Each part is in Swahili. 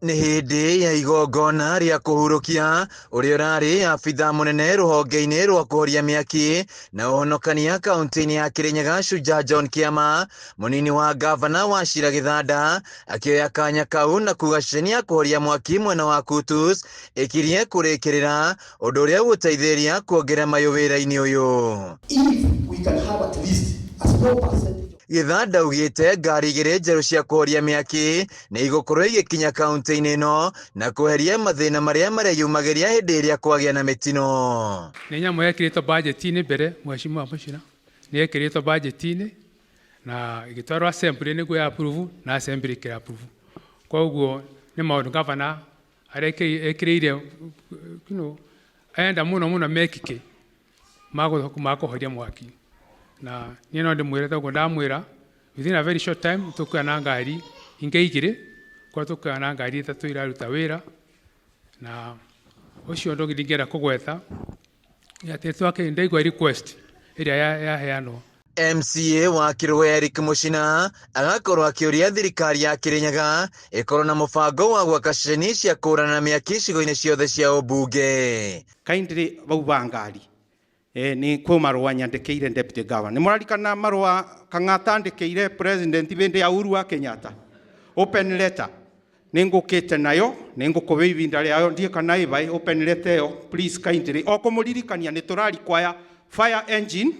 Nĩ hĩndĩ ya igongona rĩa kũhurũkia ũrĩa ũrarĩ abitha mũnene rũhonge-inĩ rwa kũhoria mĩaki na ũhonokania kaunti-inĩ ya Kirinyaga Shujaa John Kĩama, mũnini wa gavana Wachira Gĩthanda akĩoya kanya kau na kuga ceceni ya kũhoria mwaki mwena wa Kutus ĩkirie kũrĩkĩrĩra ũndũ ũrĩa ũgũteithĩrĩria kuongerera mayũ wĩra-inĩ ũyũ. Gĩthanda augĩte ngari igĩrĩ njerũ cia kũhoria mĩaki nĩ igũkorwo igĩkinya kaunti-inĩ ĩno na kweheria mathĩna marĩa mareyumagĩria hĩndĩ ĩrĩa kwagĩa na mĩtino. Nĩ nyamũ yekĩrĩtwo budget-inĩ mbere, Mheshimiwa Wachira nĩ yekĩrĩtwo budget-inĩ na ĩgĩtwarwo assembly nĩguo ya approve na assembly ĩkĩra approve. Koguo nĩ maũndũ gavana ekĩrĩire enda mũno mekĩke ma kũhoria mwaki. Na niĩ no ndĩmwĩre toguo ndamwĩra within a very short time tũkuoya na ngari ingĩ igĩrĩ, kwa tũkuoya na ngari ĩtatũ iraruta wĩra, na ũcio ũndũ ndingĩenda kũgweta atĩ ndaigua request ĩrĩa yaheanwo. MCA wa Kirũgũ Eric Mũchina agakorwo akĩũria thirikari ya Kirinyaga ĩkorwo na mũbango wa gwaka ceceni cia kũhũrana na mĩaki icigo-inĩ ciothe cia ũmbunge. Kindly bauba ngari ni kwa marua nyandĩkĩire deputy governor. Nĩ mũrarikana marua Kang'ata andĩkĩire president hĩndĩ ya Uhuru wa Kenyatta, open letter nĩ ngũkĩte nayo, nĩ ngũkũhe ihinda rĩayo ndiĩ kana ĩbai open letter ĩyo please kindly o kũmũririkania nĩ tũrarikwaya fire engine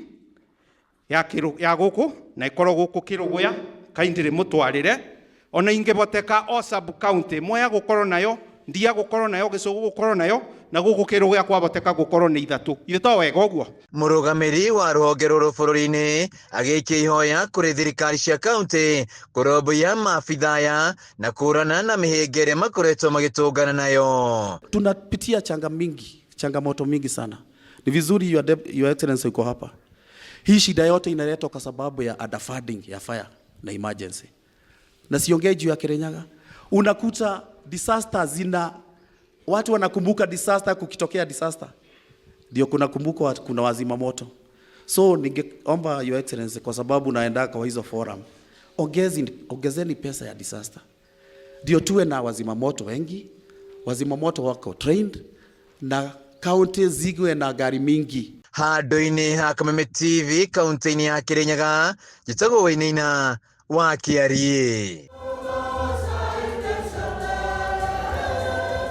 ya gũkũ na ĩkorwo gũkũ Kĩrũgũya, kindly mũtwarĩre ona ingĩboteka o sub county Mwea gũkorwo nayo, Ndia gũkorwo nayo, Gĩcũgũ gũkorwo nayo na gũkũ Kĩrũgũya kwaboteka gũkorwo nĩ ithatũ. Itho wega ũguo. Mũrũgamĩrĩri wa rũhonge rũrũ bũrũri-inĩ agĩikia ihoya kũrĩ thirikari cia kaunti kũrũmbũiya maabithaya na kũhũrana na mĩhĩnga ĩrĩa makoretwo magĩtũngana nayo. Tunapitia changamoto mingi sana. Ni vizuri your excellency uko hapa. Hii shida yote inaletwa kwa sababu ya underfunding ya fire na emergency. Na siongei juu ya Kirinyaga. Unakuta disaster watu wanakumbuka disaster kukitokea disaster. Ndio kunakumbuka kuna wazima moto. So ningeomba your excellency kwa sababu naenda kwa hizo forum. Ongezeni pesa ya disaster. Ndio tuwe na wazima moto wengi. Wazima moto wako trained na county zigwe na gari mingi. Handũ-inĩ ha Kameme TV kaunti-inĩ ya Kirinyaga, njĩtagwo Wainaina wa Kiarie.